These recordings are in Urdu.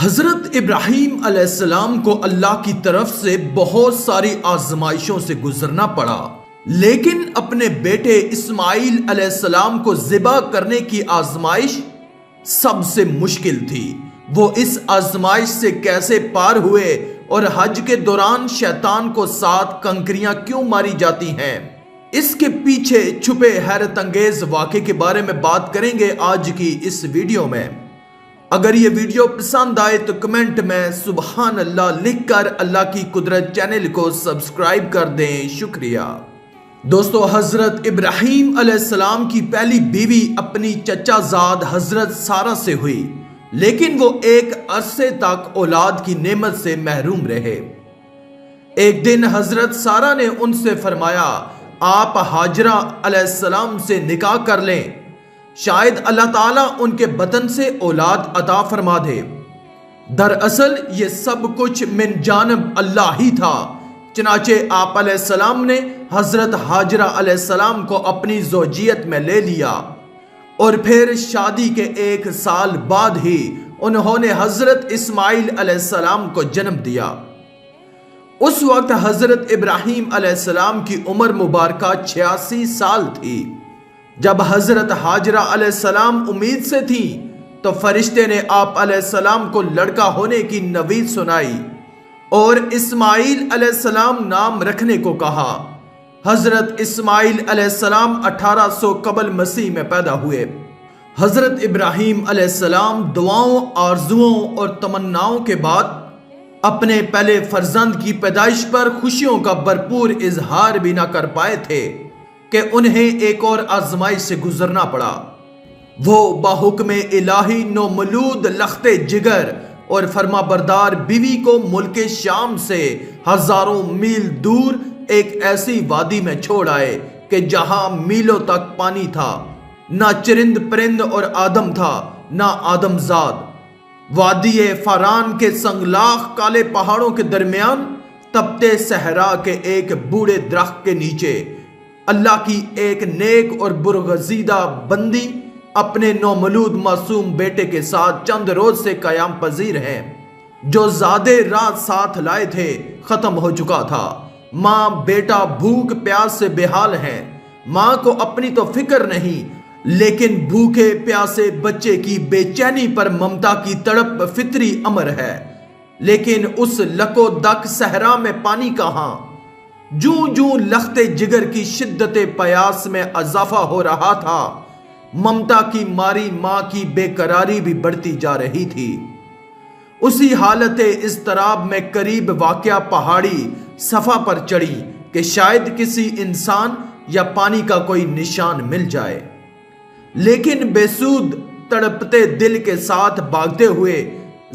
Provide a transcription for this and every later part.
حضرت ابراہیم علیہ السلام کو اللہ کی طرف سے بہت ساری آزمائشوں سے گزرنا پڑا، لیکن اپنے بیٹے اسماعیل علیہ السلام کو ذبح کرنے کی آزمائش سب سے مشکل تھی۔ وہ اس آزمائش سے کیسے پار ہوئے اور حج کے دوران شیطان کو 7 کنکریاں کیوں ماری جاتی ہیں، اس کے پیچھے چھپے حیرت انگیز واقعے کے بارے میں بات کریں گے آج کی اس ویڈیو میں۔ اگر یہ ویڈیو پسند آئے تو کمنٹ میں سبحان اللہ لکھ کر اللہ کی قدرت چینل کو سبسکرائب کر دیں، شکریہ۔ دوستو، حضرت ابراہیم علیہ السلام کی پہلی بیوی اپنی چچا زاد حضرت سارہ سے ہوئی، لیکن وہ ایک عرصے تک اولاد کی نعمت سے محروم رہے۔ ایک دن حضرت سارہ نے ان سے فرمایا، آپ ہاجرہ علیہ السلام سے نکاح کر لیں، شاید اللہ تعالیٰ ان کے بطن سے اولاد عطا فرما دے۔ دراصل یہ سب کچھ من جانب اللہ ہی تھا۔ چنانچہ آپ علیہ السلام نے حضرت ہاجرہ علیہ السلام کو اپنی زوجیت میں لے لیا، اور پھر شادی کے 1 سال بعد ہی انہوں نے حضرت اسماعیل علیہ السلام کو جنم دیا۔ اس وقت حضرت ابراہیم علیہ السلام کی عمر مبارکہ 86 سال تھی۔ جب حضرت ہاجرہ علیہ السلام امید سے تھی تو فرشتے نے آپ علیہ السلام کو لڑکا ہونے کی نوید سنائی اور اسماعیل علیہ السلام نام رکھنے کو کہا۔ حضرت اسماعیل علیہ السلام 1800 قبل مسیح میں پیدا ہوئے۔ حضرت ابراہیم علیہ السلام دعاؤں، آرزوؤں اور تمناؤں کے بعد اپنے پہلے فرزند کی پیدائش پر خوشیوں کا بھرپور اظہار بھی نہ کر پائے تھے کہ انہیں ایک اور آزمائش سے گزرنا پڑا۔ وہ بحکم الہی نومولود لخت جگر اور فرما بردار بیوی کو ملک شام سے ہزاروں میل دور ایک ایسی وادی میں چھوڑ آئے کہ جہاں میلوں تک پانی تھا، نہ چرند پرند اور آدم تھا، نہ آدم زاد۔ وادی فاران کے سنگلاخ کالے پہاڑوں کے درمیان تپتے صحرا کے ایک بوڑھے درخت کے نیچے اللہ کی ایک نیک اور برگزیدہ بندی اپنے نومولود معصوم بیٹے کے ساتھ چند روز سے قیام پذیر ہے۔ جو زادے رات ساتھ لائے تھے ختم ہو چکا تھا۔ ماں بیٹا بھوک پیاس سے بے حال ہیں۔ ماں کو اپنی تو فکر نہیں، لیکن بھوکے پیاسے بچے کی بے چینی پر ممتا کی تڑپ فطری امر ہے۔ لیکن اس لکو دک صحرا میں پانی کہاں؟ جوں جوں لخت جگر کی شدت پیاس میں اضافہ ہو رہا تھا، ممتا کی ماری ماں کی بے قراری بھی بڑھتی جا رہی تھی۔ اسی حالت اضطراب میں قریب واقع پہاڑی صفا پر چڑھی کہ شاید کسی انسان یا پانی کا کوئی نشان مل جائے، لیکن بے سود تڑپتے دل کے ساتھ بھاگتے ہوئے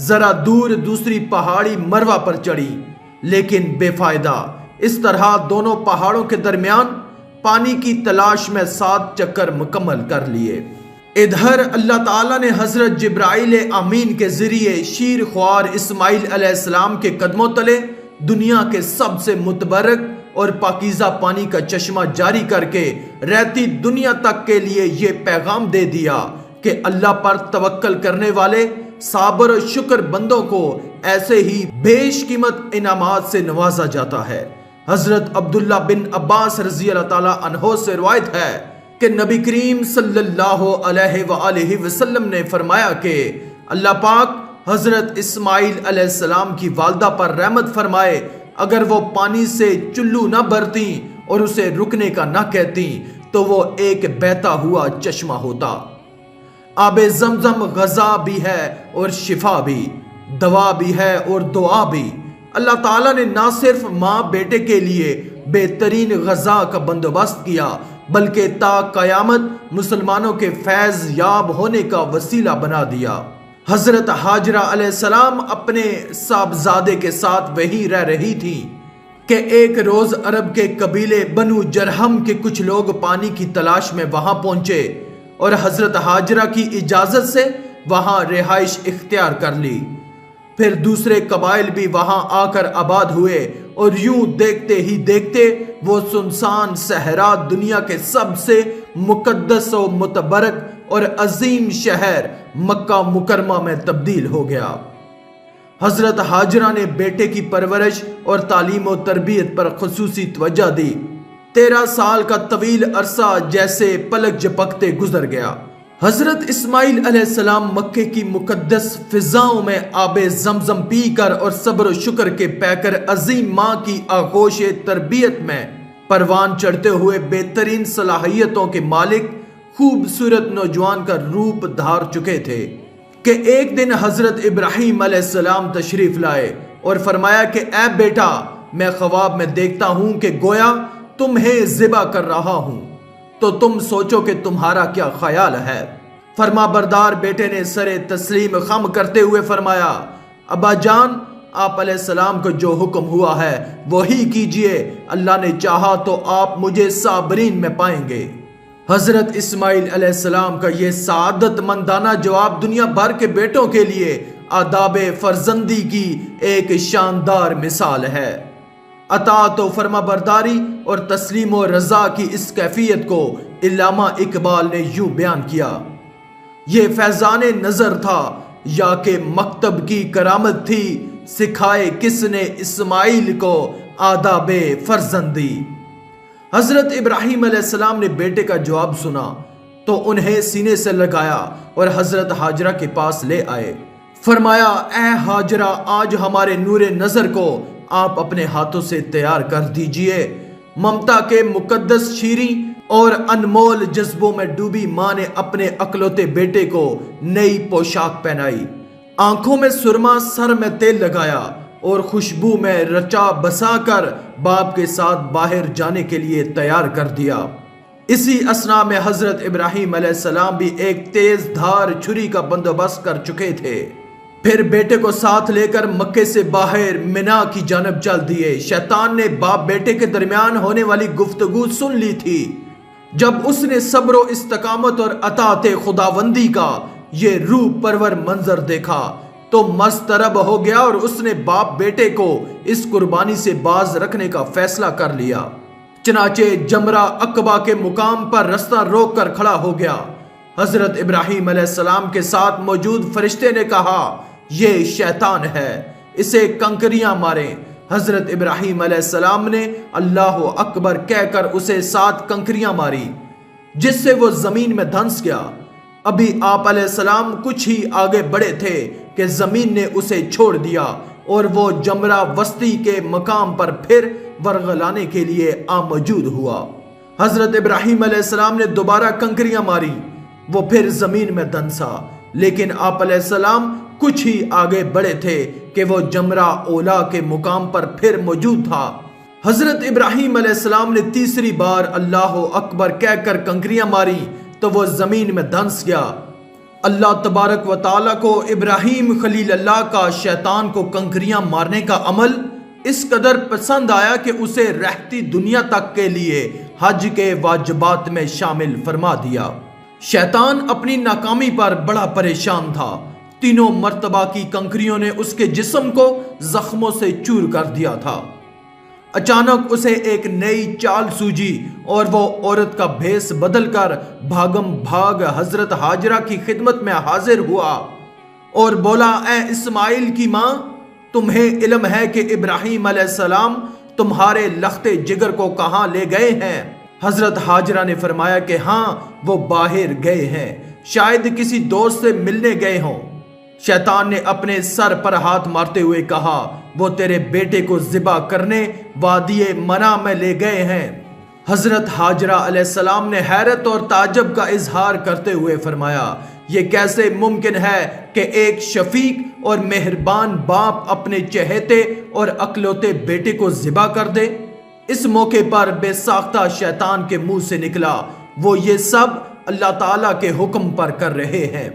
ذرا دور دوسری پہاڑی مروا پر چڑھی، لیکن بے فائدہ۔ اس طرح دونوں پہاڑوں کے درمیان پانی کی تلاش میں 7 چکر مکمل کر لیے۔ ادھر اللہ تعالیٰ نے حضرت جبرائیل امین کے ذریعے شیر خوار اسماعیل علیہ السلام کے قدموں تلے دنیا کے سب سے متبرک اور پاکیزہ پانی کا چشمہ جاری کر کے رہتی دنیا تک کے لیے یہ پیغام دے دیا کہ اللہ پر توکل کرنے والے صابر و شکر بندوں کو ایسے ہی بیش قیمت انعامات سے نوازا جاتا ہے۔ حضرت عبداللہ بن عباس رضی اللہ تعالیٰ عنہ سے روایت ہے کہ نبی کریم صلی اللہ علیہ وآلہ وسلم نے فرمایا کہ اللہ پاک حضرت اسماعیل علیہ السلام کی والدہ پر رحمت فرمائے، اگر وہ پانی سے چلو نہ بھرتی اور اسے رکنے کا نہ کہتی تو وہ ایک بہتا ہوا چشمہ ہوتا۔ آب زمزم غذا بھی ہے اور شفا بھی، دوا بھی ہے اور دعا بھی۔ اللہ تعالیٰ نے نہ صرف ماں بیٹے کے لیے بہترین غذا کا بندوبست کیا، بلکہ تا قیامت مسلمانوں کے فیض یاب ہونے کا وسیلہ بنا دیا۔ حضرت ہاجرہ علیہ السلام اپنے صاحبزادے کے ساتھ وہیں رہ رہی تھی کہ ایک روز عرب کے قبیلے بنو جرہم کے کچھ لوگ پانی کی تلاش میں وہاں پہنچے اور حضرت ہاجرہ کی اجازت سے وہاں رہائش اختیار کر لی۔ پھر دوسرے قبائل بھی وہاں آ کر آباد ہوئے اور یوں دیکھتے ہی دیکھتے وہ سنسان صحرا دنیا کے سب سے مقدس و متبرک اور عظیم شہر مکہ مکرمہ میں تبدیل ہو گیا۔ حضرت ہاجرہ نے بیٹے کی پرورش اور تعلیم و تربیت پر خصوصی توجہ دی۔ 13 سال کا طویل عرصہ جیسے پلک جھپکتے گزر گیا۔ حضرت اسماعیل علیہ السلام مکے کی مقدس فضاؤں میں آب زمزم پی کر اور صبر و شکر کے پیکر عظیم ماں کی آغوش تربیت میں پروان چڑھتے ہوئے بہترین صلاحیتوں کے مالک خوبصورت نوجوان کا روپ دھار چکے تھے کہ ایک دن حضرت ابراہیم علیہ السلام تشریف لائے اور فرمایا کہ اے بیٹا، میں خواب میں دیکھتا ہوں کہ گویا تمہیں ذبح کر رہا ہوں، تو تم سوچو کہ تمہارا کیا خیال ہے؟ فرما بردار بیٹے نے سر تسلیم خم کرتے ہوئے فرمایا، ابا جان، آپ علیہ السلام کو جو حکم ہوا ہے وہی کیجئے، اللہ نے چاہا تو آپ مجھے صابرین میں پائیں گے۔ حضرت اسماعیل علیہ السلام کا یہ سعادت مندانہ جواب دنیا بھر کے بیٹوں کے لیے آداب فرزندی کی ایک شاندار مثال ہے۔ اطاعت و فرما برداری اور تسلیم و رضا کی اس کیفیت کو علامہ اقبال نے یوں بیان کیا، یہ فیضان نظر تھا یا کہ مکتب کی کرامت تھی، سکھائے کس نے اسماعیل کو آداب فرزندی۔ حضرت ابراہیم علیہ السلام نے بیٹے کا جواب سنا تو انہیں سینے سے لگایا اور حضرت ہاجرہ کے پاس لے آئے۔ فرمایا، اے ہاجرہ، آج ہمارے نور نظر کو آپ اپنے ہاتھوں سے تیار کر دیجئے۔ ممتا کے مقدس شیریں اور انمول جذبوں میں ڈوبی ماں نے اپنے اکلوتے بیٹے کو نئی پوشاک پہنائی، آنکھوں میں سرما، سر میں تیل لگایا اور خوشبو میں رچا بسا کر باپ کے ساتھ باہر جانے کے لیے تیار کر دیا۔ اسی اثنا میں حضرت ابراہیم علیہ السلام بھی ایک تیز دھار چھری کا بندوبست کر چکے تھے۔ پھر بیٹے کو ساتھ لے کر مکے سے باہر منا کی جانب چل دیے۔ شیطان نے باپ بیٹے کے درمیان ہونے والی گفتگو سن لی تھی۔ جب اس نے صبر و استقامت اور اطاعت خداوندی کا یہ روح پرور منظر دیکھا تو مضطرب ہو گیا اور اس نے باپ بیٹے کو اس قربانی سے باز رکھنے کا فیصلہ کر لیا۔ چنانچہ جمرہ عقبہ کے مقام پر رستہ روک کر کھڑا ہو گیا۔ حضرت ابراہیم علیہ السلام کے ساتھ موجود فرشتے نے کہا، یہ شیطان ہے، اسے کنکریاں ماریں۔ حضرت ابراہیم علیہ السلام نے اللہ اکبر کہہ کر اسے 7 کنکریاں ماری، جس سے وہ زمین میں دھنس گیا۔ ابھی آپ علیہ السلام کچھ ہی آگے بڑھے تھے کہ زمین نے اسے چھوڑ دیا اور وہ جمرہ وسطی کے مقام پر پھر ورغلانے کے لیے موجود ہوا۔ حضرت ابراہیم علیہ السلام نے دوبارہ کنکریاں ماری، وہ پھر زمین میں دھنسا، لیکن آپ علیہ السلام کچھ ہی آگے بڑھے تھے کہ وہ جمرہ اولا کے مقام پر پھر موجود تھا۔ حضرت ابراہیم علیہ السلام نے تیسری بار اللہ اکبر کہہ کر کنکریاں ماری تو وہ زمین میں دھنس گیا۔ اللہ تبارک و تعالیٰ کو ابراہیم خلیل اللہ کا شیطان کو کنکریاں مارنے کا عمل اس قدر پسند آیا کہ اسے رہتی دنیا تک کے لیے حج کے واجبات میں شامل فرما دیا۔ شیطان اپنی ناکامی پر بڑا پریشان تھا۔ 3 مرتبہ کی کنکریوں نے اس کے جسم کو زخموں سے چور کر دیا تھا۔ اچانک اسے ایک نئی چال سوجی اور وہ عورت کا بھیس بدل کر بھاگم بھاگ حضرت ہاجرہ کی خدمت میں حاضر ہوا اور بولا، اے اسماعیل کی ماں، تمہیں علم ہے کہ ابراہیم علیہ السلام تمہارے لختے جگر کو کہاں لے گئے ہیں؟ حضرت ہاجرہ نے فرمایا کہ ہاں، وہ باہر گئے ہیں، شاید کسی دوست سے ملنے گئے ہوں۔ شیطان نے اپنے سر پر ہاتھ مارتے ہوئے کہا، وہ تیرے بیٹے کو ذبح کرنے وادی منا میں لے گئے ہیں۔ حضرت ہاجرہ علیہ السلام نے حیرت اور تعجب کا اظہار کرتے ہوئے فرمایا، یہ کیسے ممکن ہے کہ ایک شفیق اور مہربان باپ اپنے چہیتے اور اکلوتے بیٹے کو ذبح کر دے؟ اس موقع پر بے ساختہ شیطان کے منہ سے نکلا، وہ یہ سب اللہ تعالیٰ کے حکم پر کر رہے ہیں۔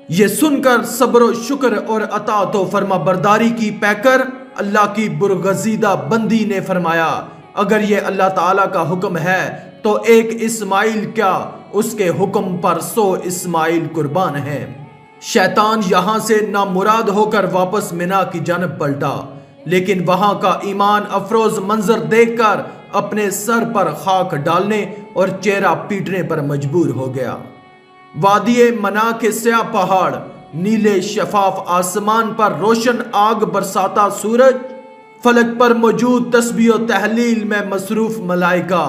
یہ سن کر صبر و شکر اور اطاعت و فرما برداری کی پیکر اللہ کی برگزیدہ بندی نے فرمایا، اگر یہ اللہ تعالیٰ کا حکم ہے تو ایک اسماعیل کیا، اس کے حکم پر 100 اسماعیل قربان ہیں۔ شیطان یہاں سے نامراد ہو کر واپس منا کی جانب پلٹا، لیکن وہاں کا ایمان افروز منظر دیکھ کر اپنے سر پر خاک ڈالنے اور چہرہ پیٹنے پر مجبور ہو گیا۔ وادی منا کے سیاہ پہاڑ نیلے شفاف آسمان پر روشن آگ برساتا سورج، فلک پر موجود تسبیح و تحلیل میں مصروف ملائکہ،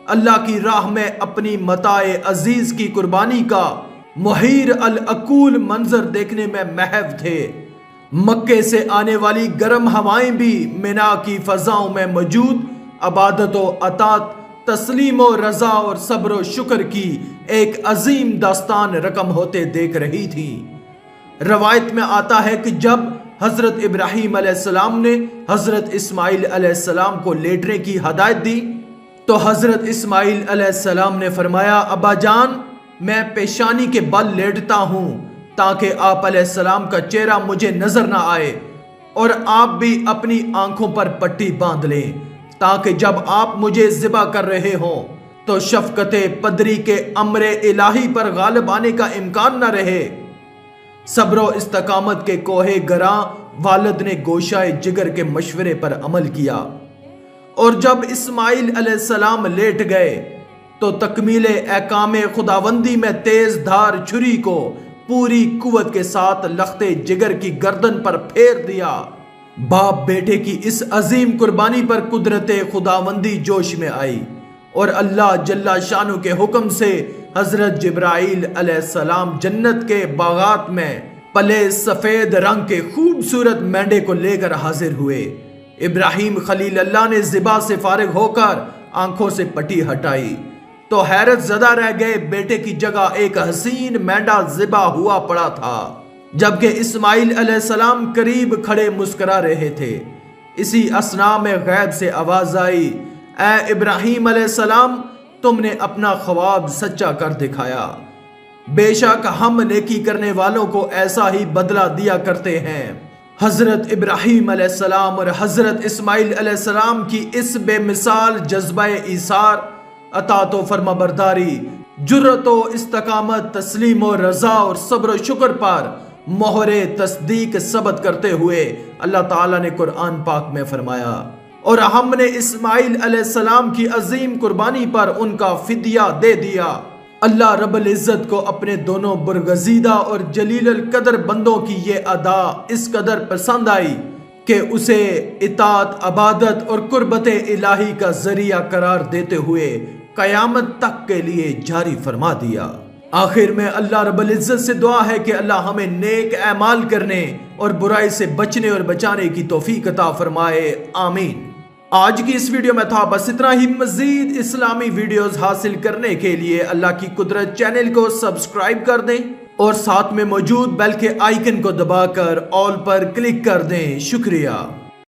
اللہ کی راہ میں اپنی متاع عزیز کی قربانی کا محیر العقول منظر دیکھنے میں محو تھے۔ مکے سے آنے والی گرم ہوائیں بھی منا کی فضاؤں میں موجود عبادت و اطاعت، تسلیم و رضا اور صبر و شکر کی ایک عظیم داستان رقم ہوتے دیکھ رہی تھی۔ روایت میں آتا ہے کہ جب حضرت ابراہیم علیہ السلام نے حضرت اسماعیل علیہ السلام کو لیٹنے کی ہدایت دی تو حضرت اسماعیل علیہ السلام نے فرمایا، ابا جان میں پیشانی کے بل لیٹتا ہوں تاکہ آپ علیہ السلام کا چہرہ مجھے نظر نہ آئے، اور آپ بھی اپنی آنکھوں پر پٹی باندھ لیں تاکہ جب آپ مجھے ذبح کر رہے ہوں تو شفقت پدری کے امر الہی پر غالب آنے کا امکان نہ رہے۔ صبر و استقامت کے کوہ گراں والد نے گوشہ جگر کے مشورے پر عمل کیا، اور جب اسماعیل علیہ السلام لیٹ گئے تو تکمیل احکام خداوندی میں تیز دھار چھری کو پوری قوت کے ساتھ لختے جگر کی گردن پر پھیر دیا۔ باپ بیٹے کی اس عظیم قربانی پر قدرت خداوندی جوش میں آئی، اور اللہ جل شانہ کے حکم سے حضرت جبرائیل علیہ السلام جنت کے باغات میں پلے سفید رنگ کے خوبصورت مینڈے کو لے کر حاضر ہوئے۔ ابراہیم خلیل اللہ نے ذبح سے فارغ ہو کر آنکھوں سے پٹی ہٹائی تو حیرت زدہ رہ گئے، بیٹے کی جگہ ایک حسین مینڈا ذبح ہوا پڑا تھا، جبکہ اسماعیل علیہ السلام قریب کھڑے مسکرا رہے تھے۔ اسی اثناء میں غیب سے آواز آئی، اے ابراہیم علیہ السلام تم نے اپنا خواب سچا کر دکھایا، بے شک ہم نیکی کرنے والوں کو ایسا ہی بدلہ دیا کرتے ہیں۔ حضرت ابراہیم علیہ السلام اور حضرت اسماعیل علیہ السلام کی اس بے مثال جذبہ ایثار، اطاعت و فرما برداری، جرأت و استقامت، تسلیم و رضا اور صبر و شکر پر مہر تصدیق ثبت کرتے ہوئے اللہ تعالیٰ نے قرآن پاک میں فرمایا، اور ہم نے اسماعیل علیہ السلام کی عظیم قربانی پر ان کا فدیہ دے دیا۔ اللہ رب العزت کو اپنے دونوں برگزیدہ اور جلیل القدر بندوں کی یہ ادا اس قدر پسند آئی کہ اسے اطاعت، عبادت اور قربت الہی کا ذریعہ قرار دیتے ہوئے قیامت تک کے لیے جاری فرما دیا۔ آخر میں اللہ رب العزت سے دعا ہے کہ اللہ ہمیں نیک اعمال کرنے اور برائی سے بچنے اور بچانے کی توفیق عطا فرمائے، آمین۔ آج کی اس ویڈیو میں تھا بس اتنا ہی۔ مزید اسلامی ویڈیوز حاصل کرنے کے لیے اللہ کی قدرت چینل کو سبسکرائب کر دیں اور ساتھ میں موجود بیل کے آئیکن کو دبا کر آل پر کلک کر دیں۔ شکریہ۔